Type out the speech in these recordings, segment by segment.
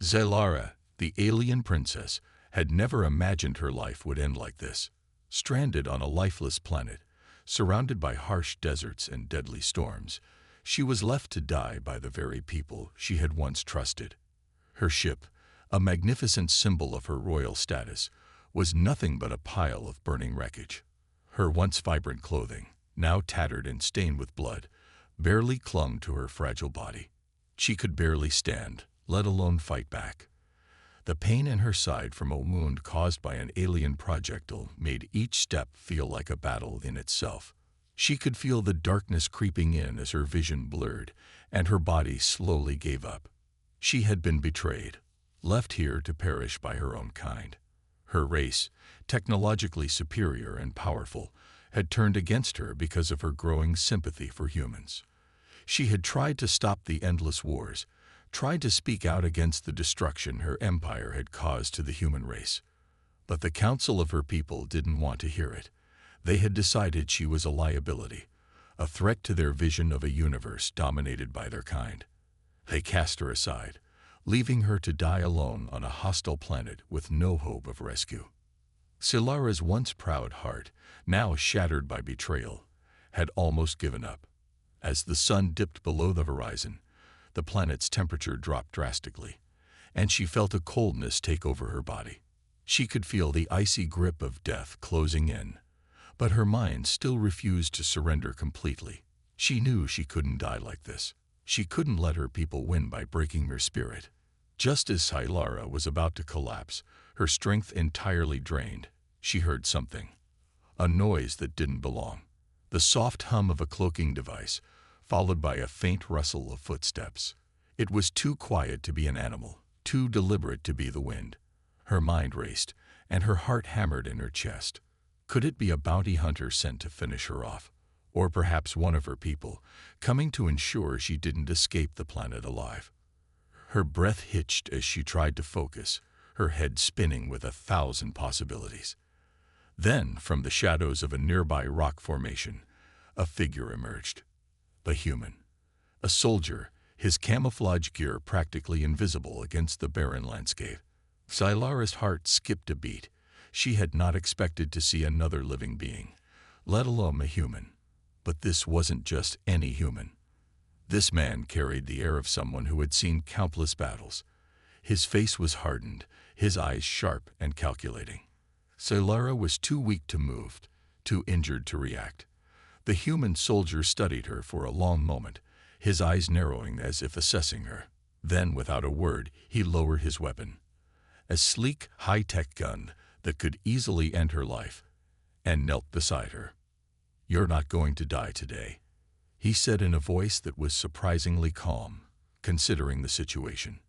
Zelara, the alien princess, had never imagined her life would end like this. Stranded on a lifeless planet, surrounded by harsh deserts and deadly storms, she was left to die by the very people she had once trusted. Her ship, a magnificent symbol of her royal status, was nothing but a pile of burning wreckage. Her once vibrant clothing, now tattered and stained with blood, barely clung to her fragile body. She could barely stand, let alone fight back. The pain in her side from a wound caused by an alien projectile made each step feel like a battle in itself. She could feel the darkness creeping in as her vision blurred, and her body slowly gave up. She had been betrayed, left here to perish by her own kind. Her race, technologically superior and powerful, had turned against her because of her growing sympathy for humans. She had tried to stop the endless wars, tried to speak out against the destruction her empire had caused to the human race. But the council of her people didn't want to hear it. They had decided she was a liability, a threat to their vision of a universe dominated by their kind. They cast her aside, leaving her to die alone on a hostile planet with no hope of rescue. Silara's once proud heart, now shattered by betrayal, had almost given up. As the sun dipped below the horizon, the planet's temperature dropped drastically, and she felt a coldness take over her body. She could feel the icy grip of death closing in, but her mind still refused to surrender completely. She knew she couldn't die like this. She couldn't let her people win by breaking their spirit. Just as Silara was about to collapse, her strength entirely drained, she heard something. A noise that didn't belong. The soft hum of a cloaking device, followed by a faint rustle of footsteps. It was too quiet to be an animal, too deliberate to be the wind. Her mind raced, and her heart hammered in her chest. Could it be a bounty hunter sent to finish her off? Or perhaps one of her people, coming to ensure she didn't escape the planet alive? Her breath hitched as she tried to focus, her head spinning with 1,000 possibilities. Then, from the shadows of a nearby rock formation, a figure emerged. A human. A soldier, his camouflage gear practically invisible against the barren landscape. Silara's heart skipped a beat. She had not expected to see another living being, let alone a human. But this wasn't just any human. This man carried the air of someone who had seen countless battles. His face was hardened, his eyes sharp and calculating. Silara was too weak to move, too injured to react. The human soldier studied her for a long moment, his eyes narrowing as if assessing her. Then, without a word, he lowered his weapon. A sleek, high-tech gun that could easily end her life, and knelt beside her. "You're not going to die today," he said in a voice that was surprisingly calm, considering the situation.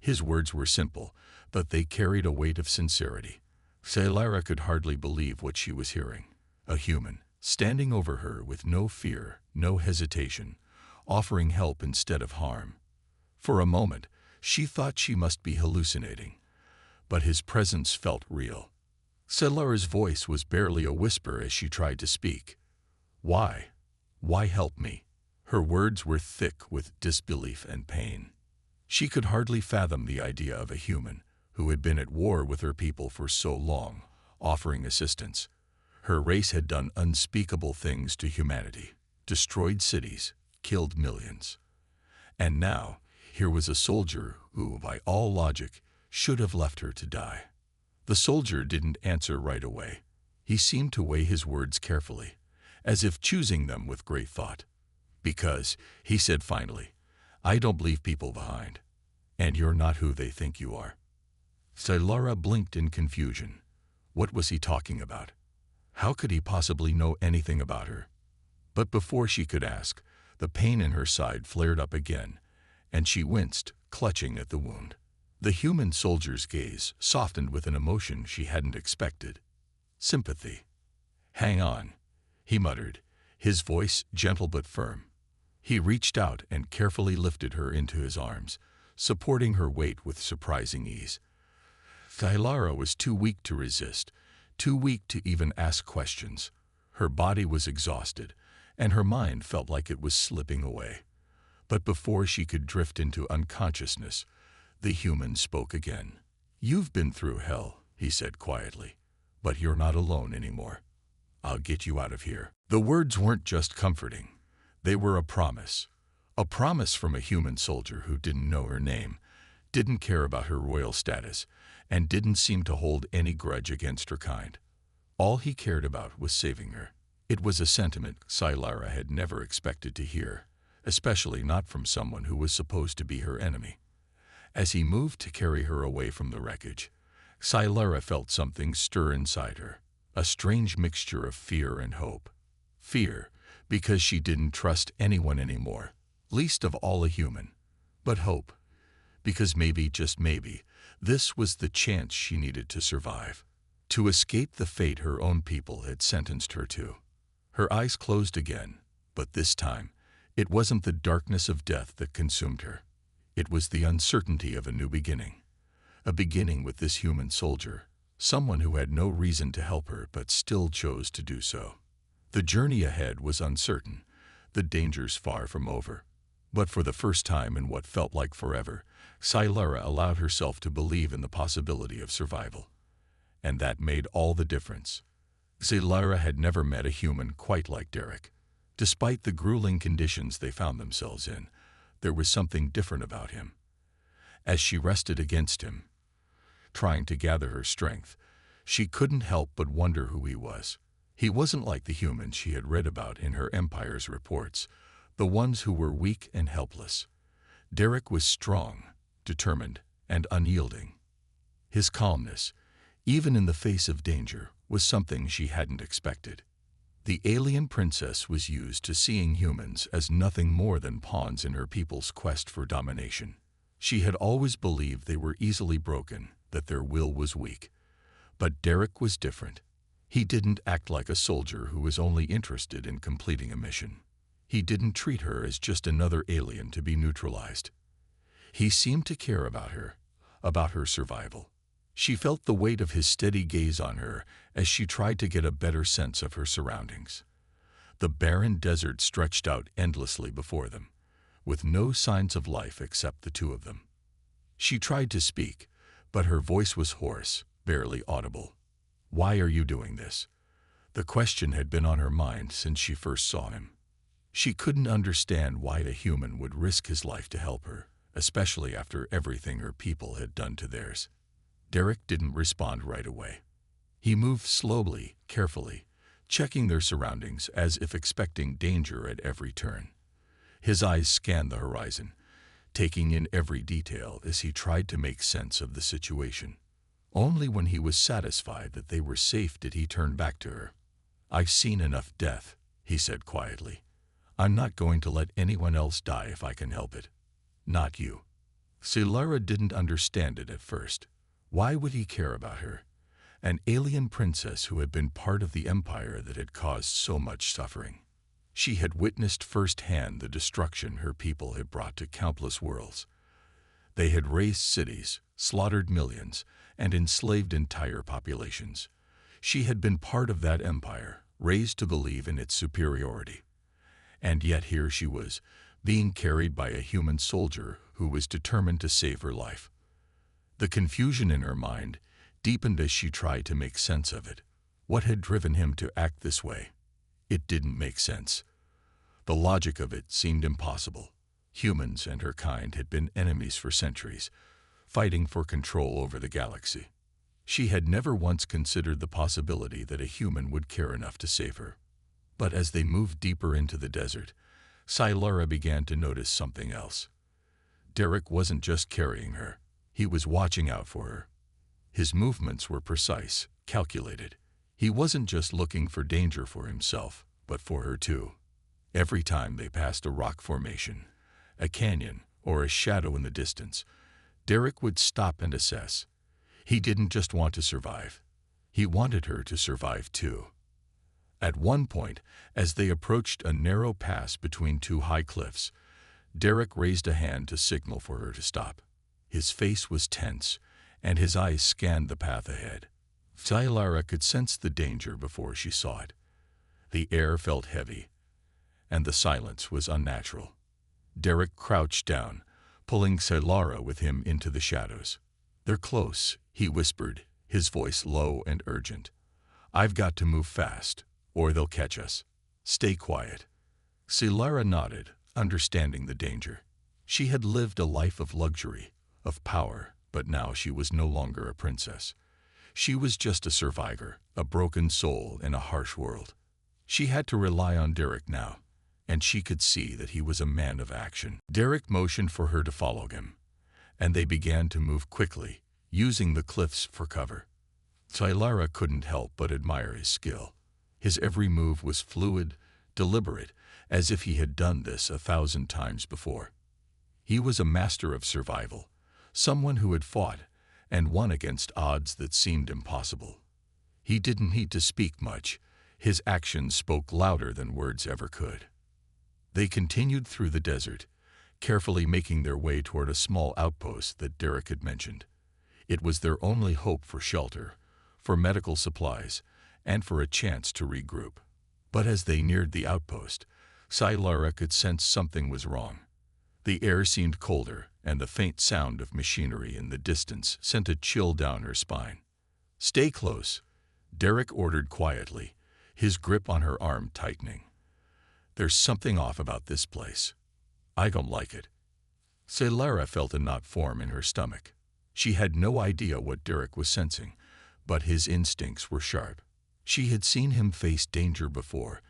His words were simple, but they carried a weight of sincerity. Silara could hardly believe what she was hearing. A human, standing over her with no fear, no hesitation, offering help instead of harm. For a moment, she thought she must be hallucinating, but his presence felt real. Silara's voice was barely a whisper as she tried to speak. "Why? Why help me?" Her words were thick with disbelief and pain. She could hardly fathom the idea of a human who had been at war with her people for so long, offering assistance. Her race had done unspeakable things to humanity, destroyed cities, killed millions. And now, here was a soldier who, by all logic, should have left her to die. The soldier didn't answer right away. He seemed to weigh his words carefully, as if choosing them with great thought. "Because," he said finally, "I don't leave people behind, and you're not who they think you are." Silara blinked in confusion. What was he talking about? How could he possibly know anything about her? But before she could ask, the pain in her side flared up again, and she winced, clutching at the wound. The human soldier's gaze softened with an emotion she hadn't expected. Sympathy. "Hang on," he muttered, his voice gentle but firm. He reached out and carefully lifted her into his arms, supporting her weight with surprising ease. Silara was too weak to resist, too weak to even ask questions. Her body was exhausted, and her mind felt like it was slipping away. But before she could drift into unconsciousness, The human spoke again. "You've been through hell," he said quietly, "but you're not alone anymore. I'll get you out of here." The words weren't just comforting. They were a promise. A promise from a human soldier who didn't know her name, didn't care about her royal status, and didn't seem to hold any grudge against her kind. All he cared about was saving her. It was a sentiment Sci-Fi had never expected to hear, especially not from someone who was supposed to be her enemy. As he moved to carry her away from the wreckage, Sci-Fi felt something stir inside her, a strange mixture of fear and hope. Fear, because she didn't trust anyone anymore, least of all a human. But hope, because maybe, just maybe, this was the chance she needed to survive, to escape the fate her own people had sentenced her to. Her eyes closed again, but this time, it wasn't the darkness of death that consumed her. It was the uncertainty of a new beginning. A beginning with this human soldier, someone who had no reason to help her but still chose to do so. The journey ahead was uncertain, the dangers far from over. But for the first time in what felt like forever, Sci-Fi allowed herself to believe in the possibility of survival. And that made all the difference. Sci-Fi had never met a human quite like Derek. Despite the grueling conditions they found themselves in, there was something different about him. As she rested against him, trying to gather her strength, she couldn't help but wonder who he was. He wasn't like the humans she had read about in her Empire's reports, the ones who were weak and helpless. Derek was strong, determined, and unyielding. His calmness, even in the face of danger, was something she hadn't expected. The alien princess was used to seeing humans as nothing more than pawns in her people's quest for domination. She had always believed they were easily broken, that their will was weak. But Derek was different. He didn't act like a soldier who was only interested in completing a mission. He didn't treat her as just another alien to be neutralized. He seemed to care about her survival. She felt the weight of his steady gaze on her as she tried to get a better sense of her surroundings. The barren desert stretched out endlessly before them, with no signs of life except the two of them. She tried to speak, but her voice was hoarse, barely audible. "Why are you doing this?" The question had been on her mind since she first saw him. She couldn't understand why a human would risk his life to help her, especially after everything her people had done to theirs. Derek didn't respond right away. He moved slowly, carefully, checking their surroundings as if expecting danger at every turn. His eyes scanned the horizon, taking in every detail as he tried to make sense of the situation. Only when he was satisfied that they were safe did he turn back to her. "I've seen enough death," he said quietly. "I'm not going to let anyone else die if I can help it. Not you." Sci-Fi didn't understand it at first. Why would he care about her? An alien princess who had been part of the empire that had caused so much suffering. She had witnessed firsthand the destruction her people had brought to countless worlds. They had razed cities, slaughtered millions, and enslaved entire populations. She had been part of that empire, raised to believe in its superiority. And yet here she was, being carried by a human soldier who was determined to save her life. The confusion in her mind deepened as she tried to make sense of it. What had driven him to act this way? It didn't make sense. The logic of it seemed impossible. Humans and her kind had been enemies for centuries, fighting for control over the galaxy. She had never once considered the possibility that a human would care enough to save her. But as they moved deeper into the desert, Sci-Fi began to notice something else. Derek wasn't just carrying her. He was watching out for her. His movements were precise, calculated. He wasn't just looking for danger for himself, but for her too. Every time they passed a rock formation, a canyon, or a shadow in the distance, Derek would stop and assess. He didn't just want to survive. He wanted her to survive too. At one point, as they approached a narrow pass between two high cliffs, Derek raised a hand to signal for her to stop. His face was tense, and his eyes scanned the path ahead. Sci-Fi could sense the danger before she saw it. The air felt heavy, and the silence was unnatural. Derek crouched down, pulling Silara with him into the shadows. "They're close," he whispered, his voice low and urgent. "I've got to move fast, or they'll catch us. Stay quiet." Silara nodded, understanding the danger. She had lived a life of luxury, of power, but now she was no longer a princess. She was just a survivor, a broken soul in a harsh world. She had to rely on Derek now, and she could see that he was a man of action. Derek motioned for her to follow him, and they began to move quickly, using the cliffs for cover. Silara couldn't help but admire his skill. His every move was fluid, deliberate, as if he had done this 1,000 times before. He was a master of survival, someone who had fought and won against odds that seemed impossible. He didn't need to speak much. His actions spoke louder than words ever could. They continued through the desert, carefully making their way toward a small outpost that Derek had mentioned. It was their only hope for shelter, for medical supplies, and for a chance to regroup. But as they neared the outpost, Silara could sense something was wrong. The air seemed colder, and the faint sound of machinery in the distance sent a chill down her spine. "Stay close," Derek ordered quietly, his grip on her arm tightening. "There's something off about this place. I don't like it." Silara felt a knot form in her stomach. She had no idea what Derek was sensing, but his instincts were sharp. She had seen him face danger before,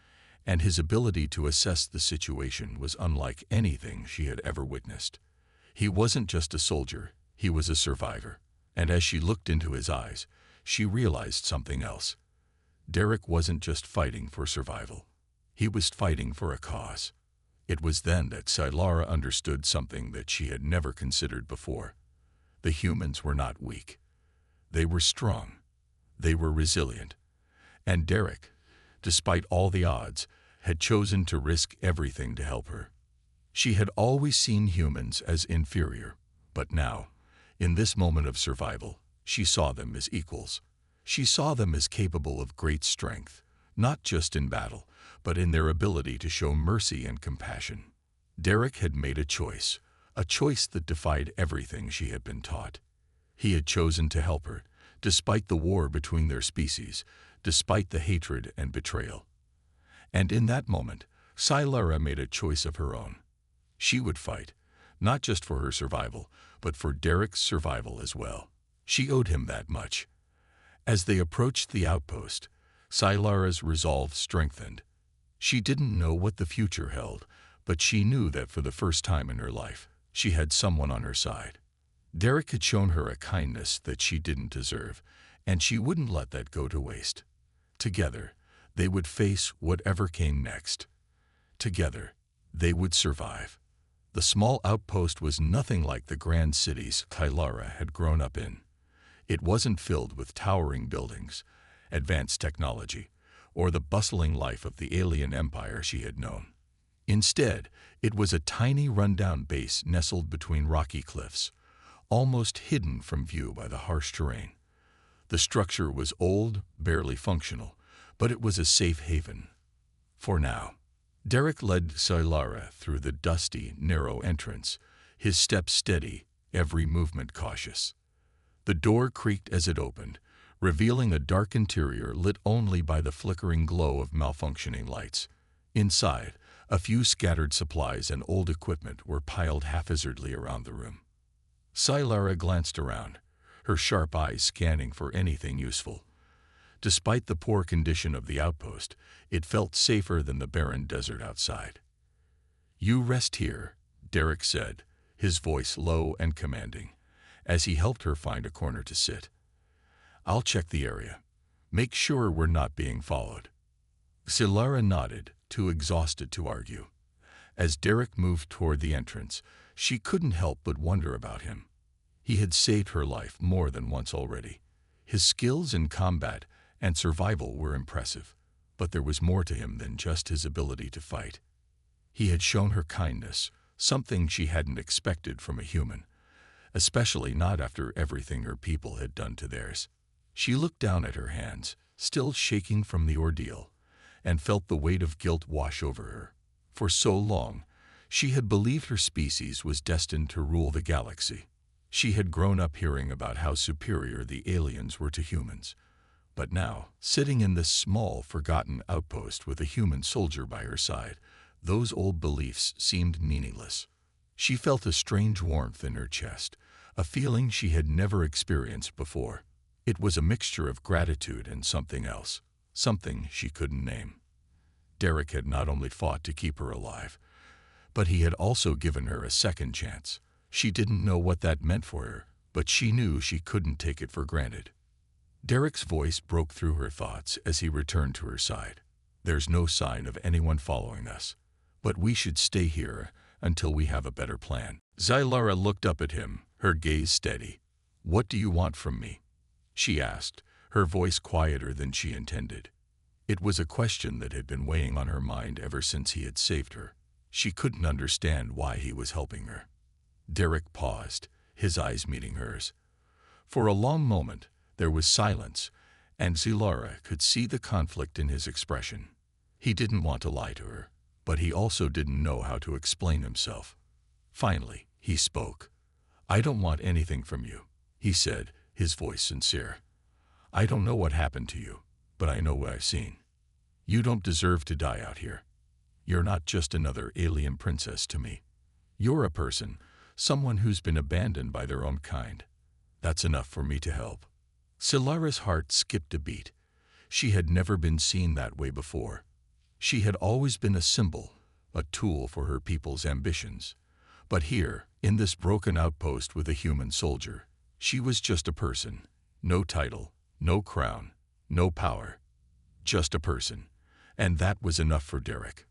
and his ability to assess the situation was unlike anything she had ever witnessed. He wasn't just a soldier, he was a survivor. And as she looked into his eyes, she realized something else. Derek wasn't just fighting for survival. He was fighting for a cause. It was then that Silara understood something that she had never considered before. The humans were not weak. They were strong. They were resilient. And Derek, despite all the odds, had chosen to risk everything to help her. She had always seen humans as inferior, but now, in this moment of survival, she saw them as equals. She saw them as capable of great strength, not just in battle, but in their ability to show mercy and compassion. Derek had made a choice that defied everything she had been taught. He had chosen to help her, despite the war between their species, despite the hatred and betrayal. And in that moment, Silara made a choice of her own. She would fight, not just for her survival, but for Derek's survival as well. She owed him that much. As they approached the outpost, Silara's resolve strengthened. She didn't know what the future held, but she knew that for the first time in her life, she had someone on her side. Derek had shown her a kindness that she didn't deserve, and she wouldn't let that go to waste. Together, they would face whatever came next. Together, they would survive. The small outpost was nothing like the grand cities Silara had grown up in. It wasn't filled with towering buildings, advanced technology, or the bustling life of the alien empire she had known. Instead, it was a tiny rundown base nestled between rocky cliffs, almost hidden from view by the harsh terrain. The structure was old, barely functional, but it was a safe haven. For now. Derek led Silara through the dusty, narrow entrance, his steps steady, every movement cautious. The door creaked as it opened, revealing a dark interior lit only by the flickering glow of malfunctioning lights. Inside, a few scattered supplies and old equipment were piled haphazardly around the room. Silara glanced around, her sharp eyes scanning for anything useful. Despite the poor condition of the outpost, it felt safer than the barren desert outside. "You rest here," Derek said, his voice low and commanding, as he helped her find a corner to sit. "I'll check the area. Make sure we're not being followed." Silara nodded, too exhausted to argue. As Derek moved toward the entrance, she couldn't help but wonder about him. He had saved her life more than once already. His skills in combat and survival were impressive, but there was more to him than just his ability to fight. He had shown her kindness, something she hadn't expected from a human, especially not after everything her people had done to theirs. She looked down at her hands, still shaking from the ordeal, and felt the weight of guilt wash over her. For so long, She had believed her species was destined to rule the galaxy. She had grown up hearing about how superior the aliens were to humans. But now, sitting in this small, forgotten outpost with a human soldier by her side, those old beliefs seemed meaningless. She felt a strange warmth in her chest, a feeling she had never experienced before. It was a mixture of gratitude and something else, something she couldn't name. Derek had not only fought to keep her alive, but he had also given her a second chance. She didn't know what that meant for her, but she knew she couldn't take it for granted. Derek's voice broke through her thoughts as he returned to her side. "There's no sign of anyone following us, but we should stay here until we have a better plan." Zylara looked up at him, her gaze steady. "What do you want from me?" she asked, her voice quieter than she intended. It was a question that had been weighing on her mind ever since he had saved her. She couldn't understand why he was helping her. Derek paused, his eyes meeting hers. For a long moment, there was silence, and Zylara could see the conflict in his expression. He didn't want to lie to her, but he also didn't know how to explain himself. Finally, he spoke. "I don't want anything from you," he said, his voice sincere. "I don't know what happened to you, but I know what I've seen. You don't deserve to die out here. You're not just another alien princess to me. You're a person, someone who's been abandoned by their own kind. That's enough for me to help." Zylara's heart skipped a beat. She had never been seen that way before. She had always been a symbol, a tool for her people's ambitions. But here, in this broken outpost with a human soldier, she was just a person. No title, no crown, no power. Just a person. And that was enough for Derek.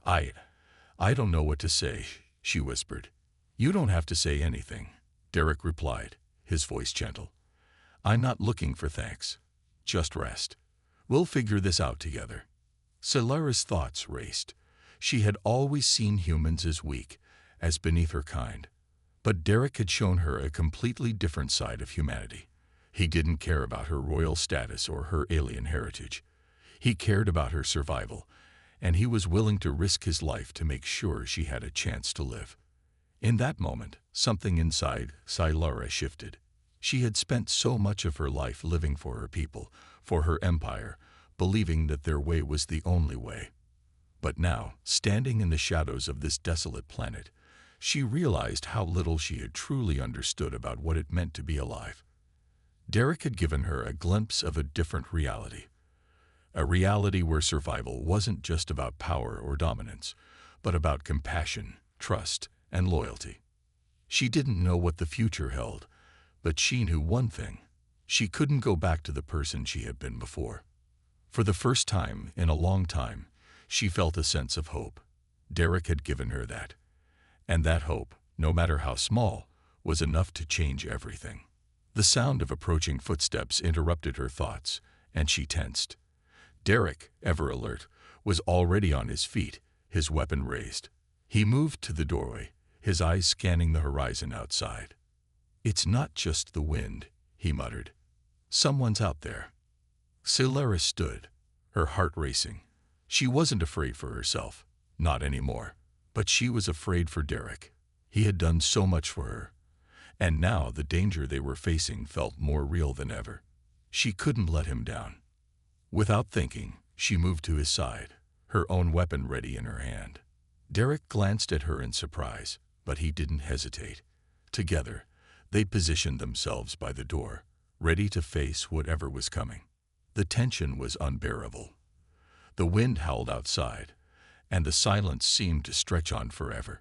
I don't know what to say," she whispered. "You don't have to say anything," Derek replied, his voice gentle. "I'm not looking for thanks. Just rest. We'll figure this out together." Zylara's thoughts raced. She had always seen humans as weak, as beneath her kind. But Derek had shown her a completely different side of humanity. He didn't care about her royal status or her alien heritage. He cared about her survival, and he was willing to risk his life to make sure she had a chance to live. In that moment, something inside Zylara shifted. She had spent so much of her life living for her people, for her empire, believing that their way was the only way. But now, standing in the shadows of this desolate planet, she realized how little she had truly understood about what it meant to be alive. Derek had given her a glimpse of a different reality. A reality where survival wasn't just about power or dominance, but about compassion, trust, and loyalty. She didn't know what the future held, but she knew one thing. She couldn't go back to the person she had been before. For the first time in a long time, she felt a sense of hope. Derek had given her that. And that hope, no matter how small, was enough to change everything. The sound of approaching footsteps interrupted her thoughts, and she tensed. Derek, ever alert, was already on his feet, his weapon raised. He moved to the doorway, his eyes scanning the horizon outside. "It's not just the wind," he muttered. "Someone's out there." Zylara stood, her heart racing. She wasn't afraid for herself, not anymore, but she was afraid for Derek. He had done so much for her, and now the danger they were facing felt more real than ever. She couldn't let him down. Without thinking, she moved to his side, her own weapon ready in her hand. Derek glanced at her in surprise, but he didn't hesitate. Together, they positioned themselves by the door, ready to face whatever was coming. The tension was unbearable. The wind howled outside, and the silence seemed to stretch on forever.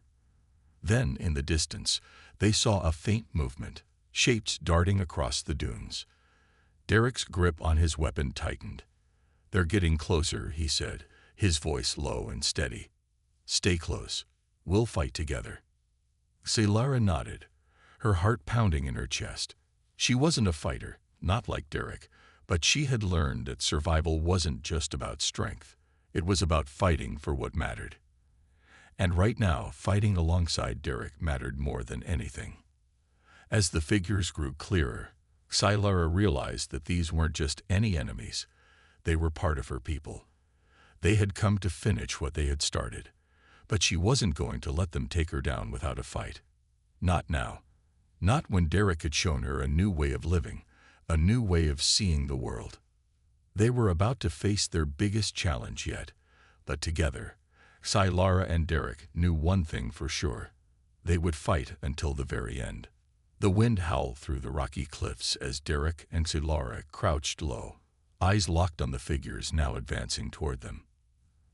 Then, in the distance, they saw a faint movement, shapes darting across the dunes. Derek's grip on his weapon tightened. "They're getting closer," he said, his voice low and steady. "Stay close. We'll fight together." Zylara nodded, her heart pounding in her chest. She wasn't a fighter, not like Derek, but she had learned that survival wasn't just about strength. It was about fighting for what mattered. And right now, fighting alongside Derek mattered more than anything. As the figures grew clearer, Zylara realized that these weren't just any enemies. They were part of her people. They had come to finish what they had started. But she wasn't going to let them take her down without a fight. Not now. Not when Derek had shown her a new way of living, a new way of seeing the world. They were about to face their biggest challenge yet, but together, Scylla and Derek knew one thing for sure. They would fight until the very end. The wind howled through the rocky cliffs as Derek and Scylla crouched low, eyes locked on the figures now advancing toward them.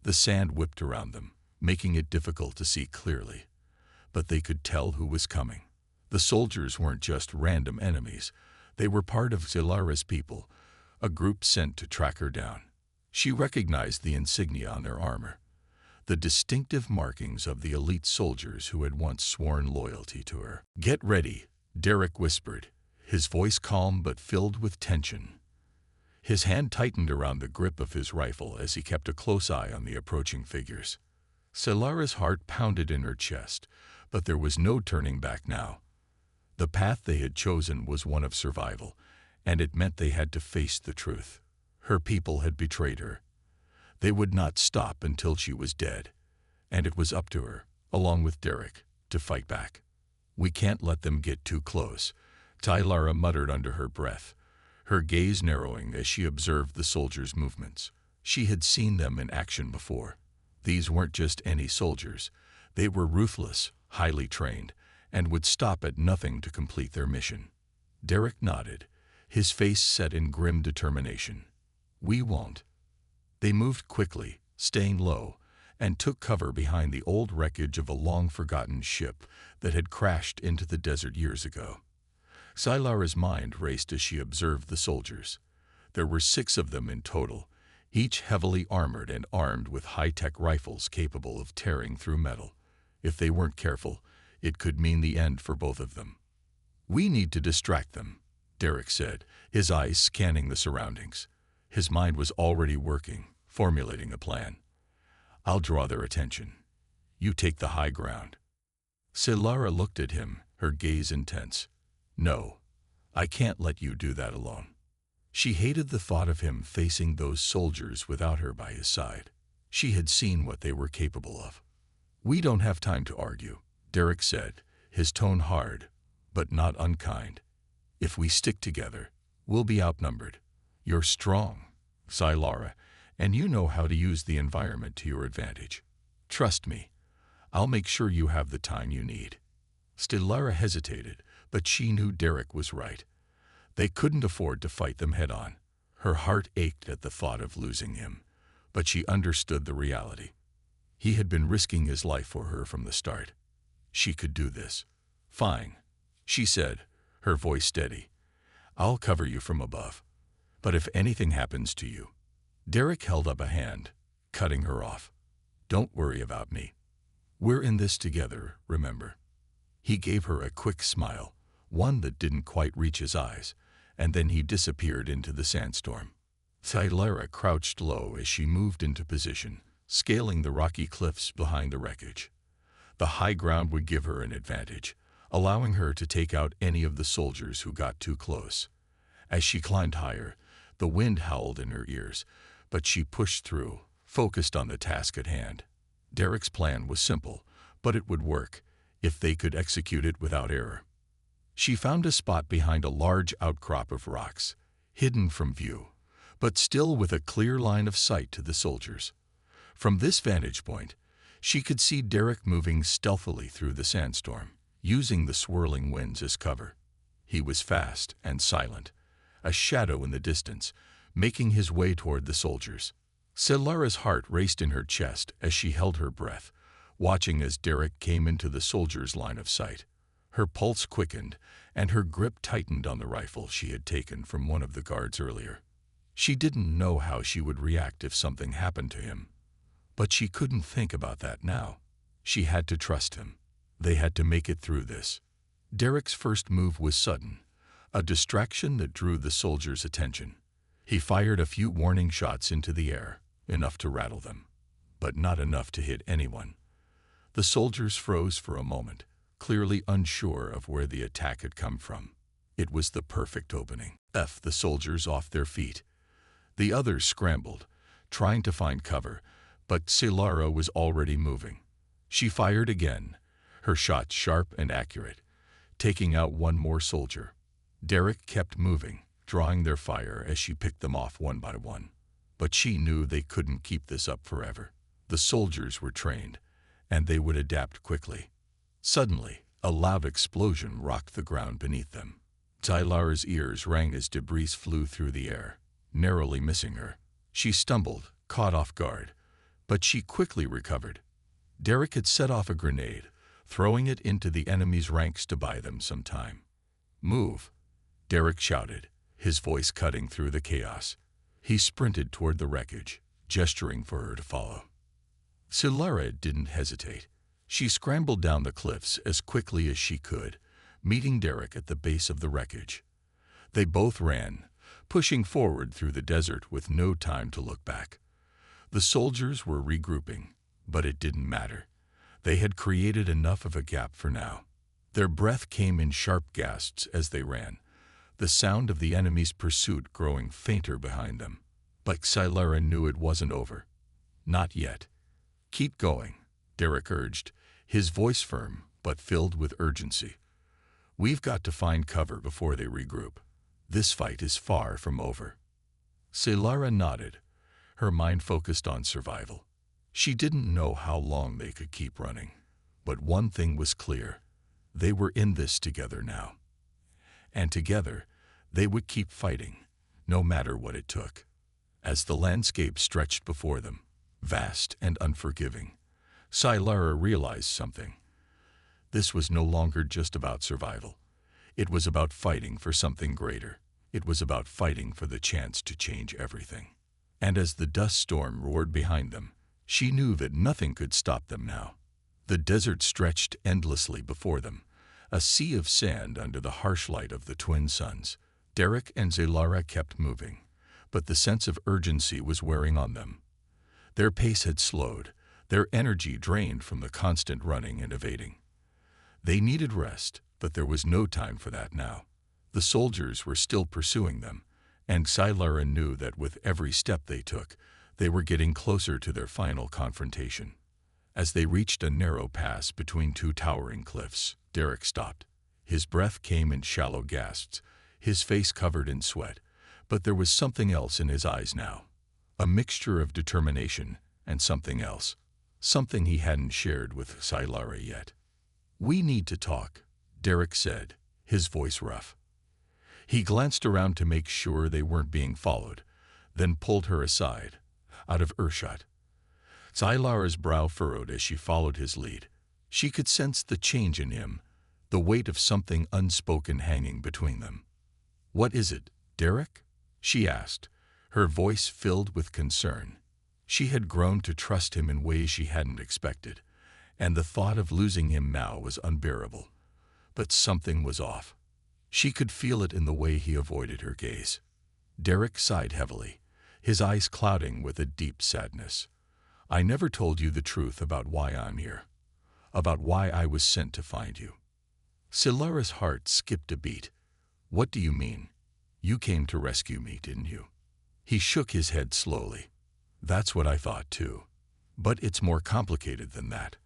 The sand whipped around them, making it difficult to see clearly, but they could tell who was coming. The soldiers weren't just random enemies. They were part of Scylla's people, a group sent to track her down. She recognized the insignia on their armor, the distinctive markings of the elite soldiers who had once sworn loyalty to her. "Get ready," Derek whispered, his voice calm but filled with tension. His hand tightened around the grip of his rifle as he kept a close eye on the approaching figures. Scylla's heart pounded in her chest, but there was no turning back now. The path they had chosen was one of survival, and it meant they had to face the truth. Her people had betrayed her. They would not stop until she was dead, and it was up to her, along with Derek, to fight back. "We can't let them get too close," Scylla muttered under her breath, her gaze narrowing as she observed the soldiers' movements. She had seen them in action before. These weren't just any soldiers. They were ruthless, highly trained, and would stop at nothing to complete their mission. Derek nodded, his face set in grim determination. "We won't." They moved quickly, staying low, and took cover behind the old wreckage of a long-forgotten ship that had crashed into the desert years ago. Scylla's mind raced as she observed the soldiers. There were 6 of them in total, each heavily armored and armed with high-tech rifles capable of tearing through metal. If they weren't careful, it could mean the end for both of them. "We need to distract them," Derek said, his eyes scanning the surroundings. His mind was already working, formulating a plan. "I'll draw their attention. You take the high ground." Scylla looked at him, her gaze intense. "No, I can't let you do that alone." She hated the thought of him facing those soldiers without her by his side. She had seen what they were capable of. "We don't have time to argue," Derek said, his tone hard, but not unkind. "If we stick together, we'll be outnumbered. You're strong, Scylla, and you know how to use the environment to your advantage. Trust me, I'll make sure you have the time you need." Scylla hesitated, but she knew Derek was right. They couldn't afford to fight them head-on. Her heart ached at the thought of losing him, but she understood the reality. He had been risking his life for her from the start. She could do this. "Fine," she said, her voice steady. "I'll cover you from above. But if anything happens to you—" Derek held up a hand, cutting her off. "Don't worry about me. We're in this together, remember." He gave her a quick smile, one that didn't quite reach his eyes, and then he disappeared into the sandstorm. Scylla crouched low as she moved into position, scaling the rocky cliffs behind the wreckage. The high ground would give her an advantage, allowing her to take out any of the soldiers who got too close. As she climbed higher, the wind howled in her ears, but she pushed through, focused on the task at hand. Derek's plan was simple, but it would work if they could execute it without error. She found a spot behind a large outcrop of rocks, hidden from view, but still with a clear line of sight to the soldiers. From this vantage point, she could see Derek moving stealthily through the sandstorm, using the swirling winds as cover. He was fast and silent, a shadow in the distance, making his way toward the soldiers. Scylla's heart raced in her chest as she held her breath, watching as Derek came into the soldiers' line of sight. Her pulse quickened, and her grip tightened on the rifle she had taken from one of the guards earlier. She didn't know how she would react if something happened to him. But she couldn't think about that now. She had to trust him. They had to make it through this. Derek's first move was sudden, a distraction that drew the soldiers' attention. He fired a few warning shots into the air, enough to rattle them, but not enough to hit anyone. The soldiers froze for a moment, clearly unsure of where the attack had come from. It was the perfect opening. The soldiers off their feet. The others scrambled, trying to find cover, but Scylla was already moving. She fired again, her shots sharp and accurate, taking out one more soldier. Derek kept moving, drawing their fire as she picked them off one by one. But she knew they couldn't keep this up forever. The soldiers were trained, and they would adapt quickly. Suddenly, a loud explosion rocked the ground beneath them. Tylara's ears rang as debris flew through the air, narrowly missing her. She stumbled, caught off guard, but she quickly recovered. Derek had set off a grenade, throwing it into the enemy's ranks to buy them some time. "Move!" Derek shouted, his voice cutting through the chaos. He sprinted toward the wreckage, gesturing for her to follow. Scylla didn't hesitate. She scrambled down the cliffs as quickly as she could, meeting Derek at the base of the wreckage. They both ran, pushing forward through the desert with no time to look back. The soldiers were regrouping, but it didn't matter. They had created enough of a gap for now. Their breath came in sharp gasps as they ran, the sound of the enemy's pursuit growing fainter behind them. But Scylla knew it wasn't over. Not yet. "Keep going," Derek urged, his voice firm but filled with urgency. "We've got to find cover before they regroup. This fight is far from over." Scylla nodded, her mind focused on survival. She didn't know how long they could keep running, but one thing was clear. They were in this together now. And together, they would keep fighting, no matter what it took. As the landscape stretched before them, vast and unforgiving, Scylla realized something. This was no longer just about survival. It was about fighting for something greater. It was about fighting for the chance to change everything. And as the dust storm roared behind them, she knew that nothing could stop them now. The desert stretched endlessly before them, a sea of sand under the harsh light of the twin suns. Derek and Scylla kept moving, but the sense of urgency was wearing on them. Their pace had slowed, their energy drained from the constant running and evading. They needed rest, but there was no time for that now. The soldiers were still pursuing them, and Scylla knew that with every step they took, they were getting closer to their final confrontation. As they reached a narrow pass between two towering cliffs, Derek stopped. His breath came in shallow gasps, his face covered in sweat, but there was something else in his eyes now. A mixture of determination and something else. Something he hadn't shared with Scylla yet. "We need to talk," Derek said, his voice rough. He glanced around to make sure they weren't being followed, then pulled her aside, out of earshot. Scylla's brow furrowed as she followed his lead. She could sense the change in him, the weight of something unspoken hanging between them. "What is it, Derek?" she asked, her voice filled with concern. She had grown to trust him in ways she hadn't expected, and the thought of losing him now was unbearable. But something was off. She could feel it in the way he avoided her gaze. Derek sighed heavily, his eyes clouding with a deep sadness. "I never told you the truth about why I'm here, about why I was sent to find you." Scylla's heart skipped a beat. "What do you mean? You came to rescue me, didn't you?" He shook his head slowly. "That's what I thought too. But it's more complicated than that.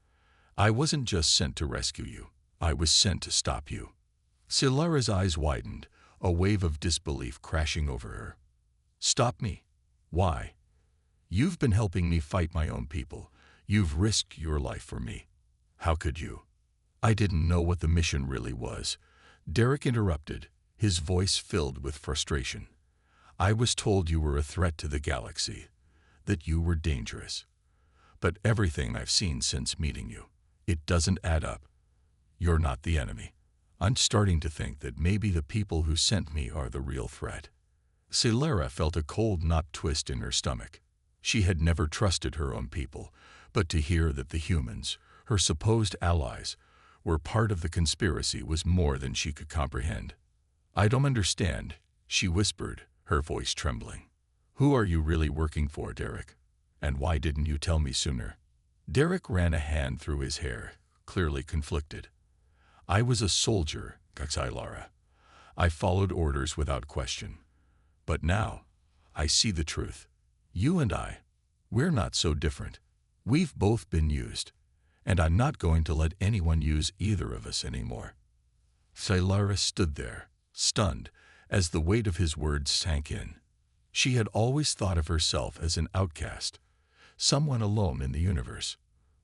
I wasn't just sent to rescue you. I was sent to stop you." Scylla's eyes widened, a wave of disbelief crashing over her. "Stop me? Why? You've been helping me fight my own people. You've risked your life for me. How could you?" "I didn't know what the mission really was," Derek interrupted, his voice filled with frustration. "I was told you were a threat to the galaxy, that you were dangerous. But everything I've seen since meeting you, it doesn't add up. You're not the enemy. I'm starting to think that maybe the people who sent me are the real threat." Scylla felt a cold knot twist in her stomach. She had never trusted her own people, but to hear that the humans, her supposed allies, were part of the conspiracy was more than she could comprehend. "I don't understand," she whispered, her voice trembling. "Who are you really working for, Derek? And why didn't you tell me sooner?" Derek ran a hand through his hair, clearly conflicted. "I was a soldier, Scylla. I followed orders without question. But now, I see the truth. You and I, we're not so different. We've both been used. and I'm not going to let anyone use either of us anymore. Sci-Fi stood there, stunned, as the weight of his words sank in. She had always thought of herself as an outcast, someone alone in the universe.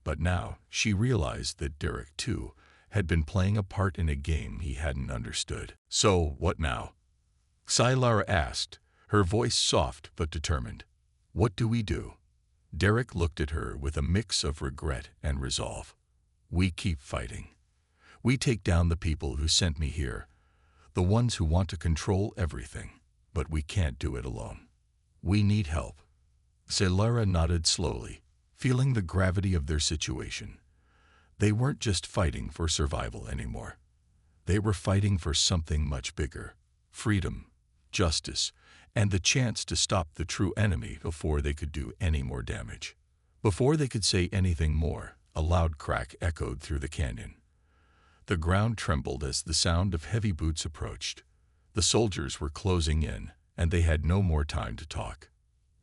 But now she realized that Derek, too, had been playing a part in a game he hadn't understood. "So, what now?" Sci-Fi asked, her voice soft but determined. "What do we do?" Derek looked at her with a mix of regret and resolve. "We keep fighting. We take down the people who sent me here, the ones who want to control everything, but we can't do it alone. We need help." Sci-Fi nodded slowly, feeling the gravity of their situation. They weren't just fighting for survival anymore. They were fighting for something much bigger: freedom, justice, and the chance to stop the true enemy before they could do any more damage. Before they could say anything more, a loud crack echoed through the canyon. The ground trembled as the sound of heavy boots approached. The soldiers were closing in, and they had no more time to talk.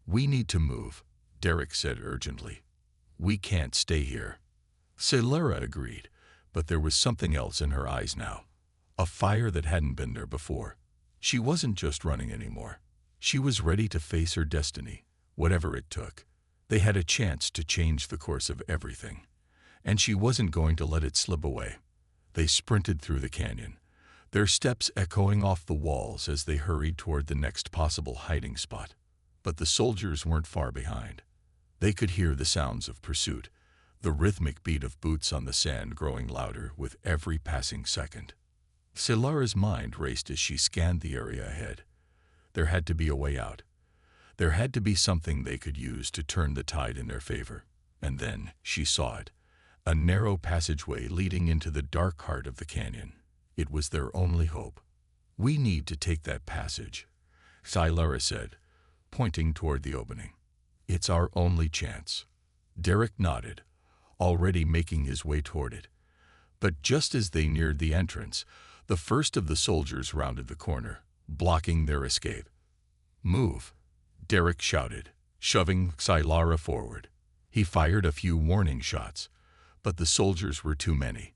"We need to move," Derek said urgently. "We can't stay here." Sci-Fi agreed, but there was something else in her eyes now. A fire that hadn't been there before. She wasn't just running anymore. She was ready to face her destiny, whatever it took. They had a chance to change the course of everything, and she wasn't going to let it slip away. They sprinted through the canyon, their steps echoing off the walls as they hurried toward the next possible hiding spot. But the soldiers weren't far behind. They could hear the sounds of pursuit, the rhythmic beat of boots on the sand growing louder with every passing second. Sci-Fi's mind raced as she scanned the area ahead. There had to be a way out. There had to be something they could use to turn the tide in their favor. And then she saw it, a narrow passageway leading into the dark heart of the canyon. It was their only hope. "We need to take that passage," Sci-Fi said, pointing toward the opening. "It's our only chance." Derek nodded, already making his way toward it. But just as they neared the entrance, the first of the soldiers rounded the corner, blocking their escape. "Move," Derek shouted, shoving Sci-Fi forward. He fired a few warning shots, but the soldiers were too many.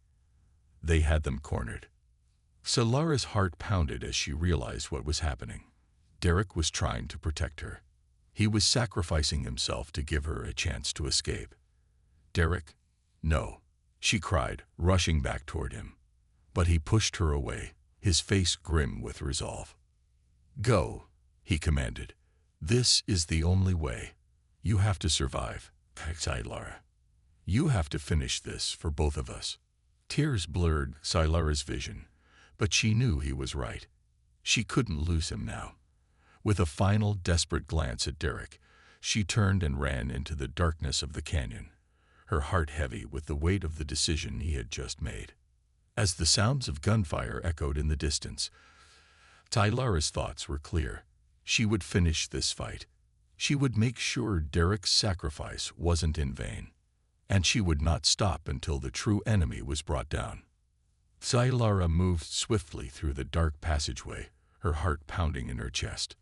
They had them cornered. Sci-Fi's heart pounded as she realized what was happening. Derek was trying to protect her. He was sacrificing himself to give her a chance to escape. "Derek, no," she cried, rushing back toward him. But he pushed her away, his face grim with resolve. "Go," he commanded. "This is the only way. You have to survive, Sci-Fi. You have to finish this for both of us." Tears blurred Sci-Fi's vision, but she knew he was right. She couldn't lose him now. With a final desperate glance at Derek, she turned and ran into the darkness of the canyon, her heart heavy with the weight of the decision he had just made. As the sounds of gunfire echoed in the distance, Sci-Fi's thoughts were clear. She would finish this fight. She would make sure Derek's sacrifice wasn't in vain. And she would not stop until the true enemy was brought down. Sci-Fi moved swiftly through the dark passageway, her heart pounding in her chest.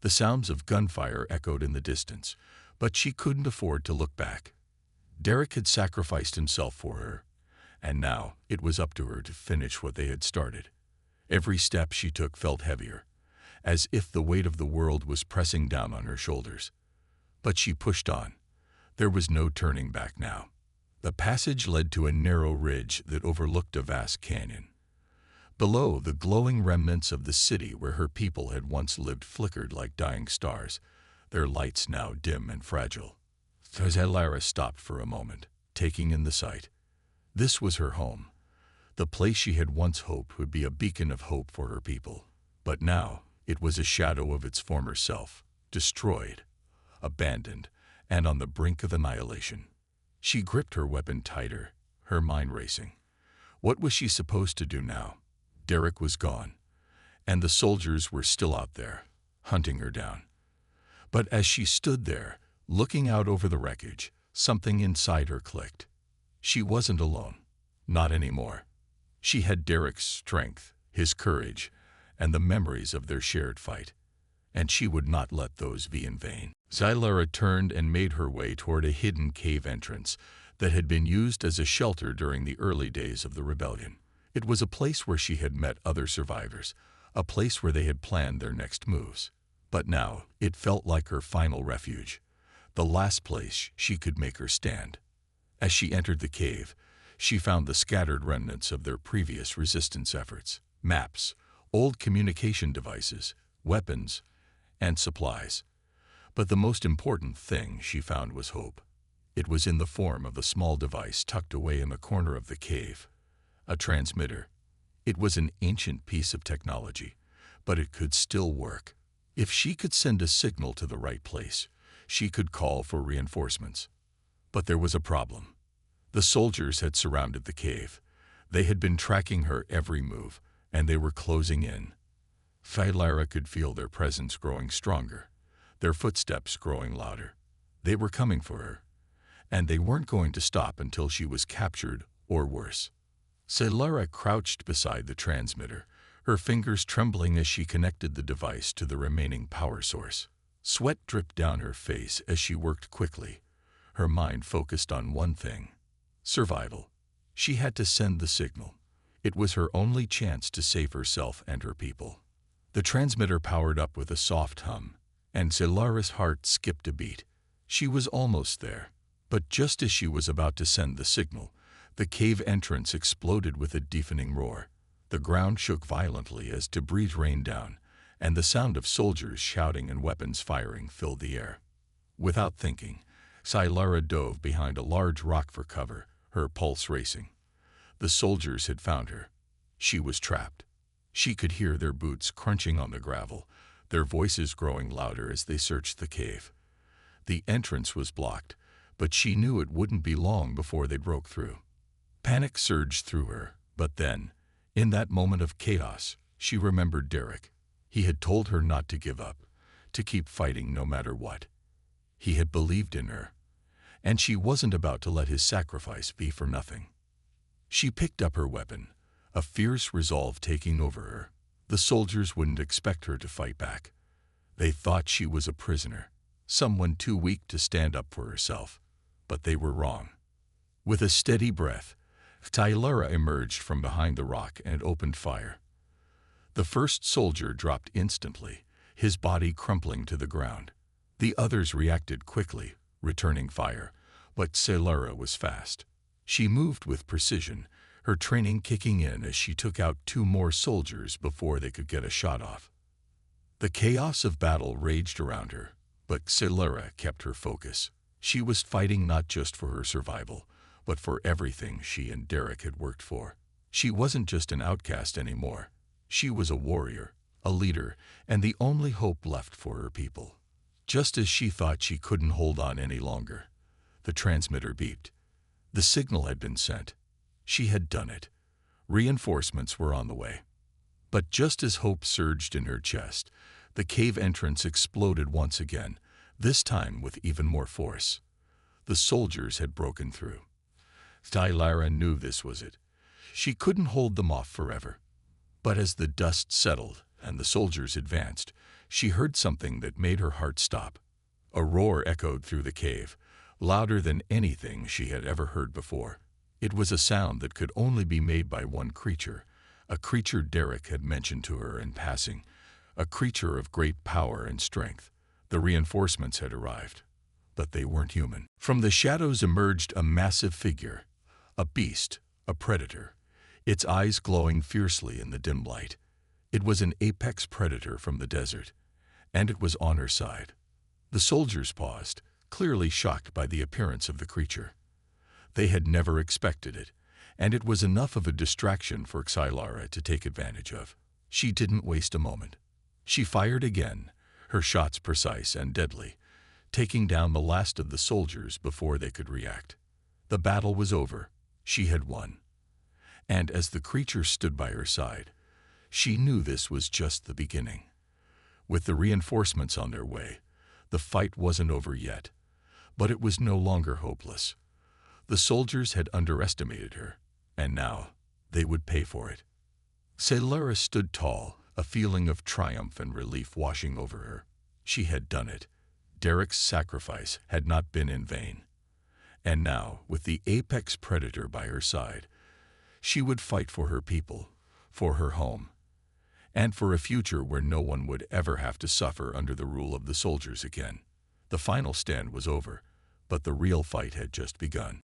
The sounds of gunfire echoed in the distance, but she couldn't afford to look back. Derek had sacrificed himself for her, and now it was up to her to finish what they had started. Every step she took felt heavier, as if the weight of the world was pressing down on her shoulders. But she pushed on. There was no turning back now. The passage led to a narrow ridge that overlooked a vast canyon. Below, the glowing remnants of the city where her people had once lived flickered like dying stars, their lights now dim and fragile. Sci-Fi stopped for a moment, taking in the sight. This was her home, the place she had once hoped would be a beacon of hope for her people. But now it was a shadow of its former self, destroyed, abandoned, and on the brink of annihilation. She gripped her weapon tighter, her mind racing. What was she supposed to do now? Derek was gone, and the soldiers were still out there, hunting her down. But as she stood there, looking out over the wreckage, something inside her clicked. She wasn't alone. Not anymore. She had Derek's strength, his courage, and the memories of their shared fight. And she would not let those be in vain. Sci-Fi turned and made her way toward a hidden cave entrance that had been used as a shelter during the early days of the rebellion. It was a place where she had met other survivors, a place where they had planned their next moves. But now, it felt like her final refuge, the last place she could make her stand. As she entered the cave, she found the scattered remnants of their previous resistance efforts: maps, old communication devices, weapons, and supplies. But the most important thing she found was hope. It was in the form of a small device tucked away in the corner of the cave, a transmitter. It was an ancient piece of technology, but it could still work. If she could send a signal to the right place, she could call for reinforcements. But there was a problem. The soldiers had surrounded the cave. They had been tracking her every move, and they were closing in. Thylara could feel their presence growing stronger, their footsteps growing louder. They were coming for her, and they weren't going to stop until she was captured or worse. Thylara crouched beside the transmitter, her fingers trembling as she connected the device to the remaining power source. Sweat dripped down her face as she worked quickly, her mind focused on one thing: survival. She had to send the signal. It was her only chance to save herself and her people. The transmitter powered up with a soft hum, and Thylara's heart skipped a beat. She was almost there. But just as she was about to send the signal, the cave entrance exploded with a deafening roar. The ground shook violently as debris rained down, and the sound of soldiers shouting and weapons firing filled the air. Without thinking, Thylara dove behind a large rock for cover, her pulse racing. The soldiers had found her. She was trapped. She could hear their boots crunching on the gravel, their voices growing louder as they searched the cave. The entrance was blocked, but she knew it wouldn't be long before they broke through. Panic surged through her, but then, in that moment of chaos, she remembered Derek. He had told her not to give up, to keep fighting no matter what. He had believed in her, and she wasn't about to let his sacrifice be for nothing. She picked up her weapon, a fierce resolve taking over her. The soldiers wouldn't expect her to fight back. They thought she was a prisoner, someone too weak to stand up for herself. But they were wrong. With a steady breath, Thylara emerged from behind the rock and opened fire. The first soldier dropped instantly, his body crumpling to the ground. The others reacted quickly, returning fire, but Thylara was fast. She moved with precision, her training kicking in as she took out 2 more soldiers before they could get a shot off. The chaos of battle raged around her, but Thylara kept her focus. She was fighting not just for her survival, but for everything she and Derek had worked for. She wasn't just an outcast anymore. She was a warrior, a leader, and the only hope left for her people. Just as she thought she couldn't hold on any longer, the transmitter beeped. The signal had been sent. She had done it. Reinforcements were on the way. But just as hope surged in her chest, the cave entrance exploded once again, this time with even more force. The soldiers had broken through. Thylara knew this was it. She couldn't hold them off forever. But as the dust settled and the soldiers advanced, she heard something that made her heart stop. A roar echoed through the cave, louder than anything she had ever heard before. It was a sound that could only be made by one creature, a creature Derek had mentioned to her in passing, a creature of great power and strength. The reinforcements had arrived, but they weren't human. From the shadows emerged a massive figure, a beast, a predator, its eyes glowing fiercely in the dim light. It was an apex predator from the desert, and it was on her side. The soldiers paused, clearly shocked by the appearance of the creature. They had never expected it, and it was enough of a distraction for Thylara to take advantage of. She didn't waste a moment. She fired again, her shots precise and deadly, taking down the last of the soldiers before they could react. The battle was over. She had won. And as the creature stood by her side, she knew this was just the beginning. With the reinforcements on their way, the fight wasn't over yet, but it was no longer hopeless. The soldiers had underestimated her, and now they would pay for it. Thylara stood tall, a feeling of triumph and relief washing over her. She had done it. Derek's sacrifice had not been in vain. And now, with the apex predator by her side, she would fight for her people, for her home, and for a future where no one would ever have to suffer under the rule of the soldiers again. The final stand was over, but the real fight had just begun.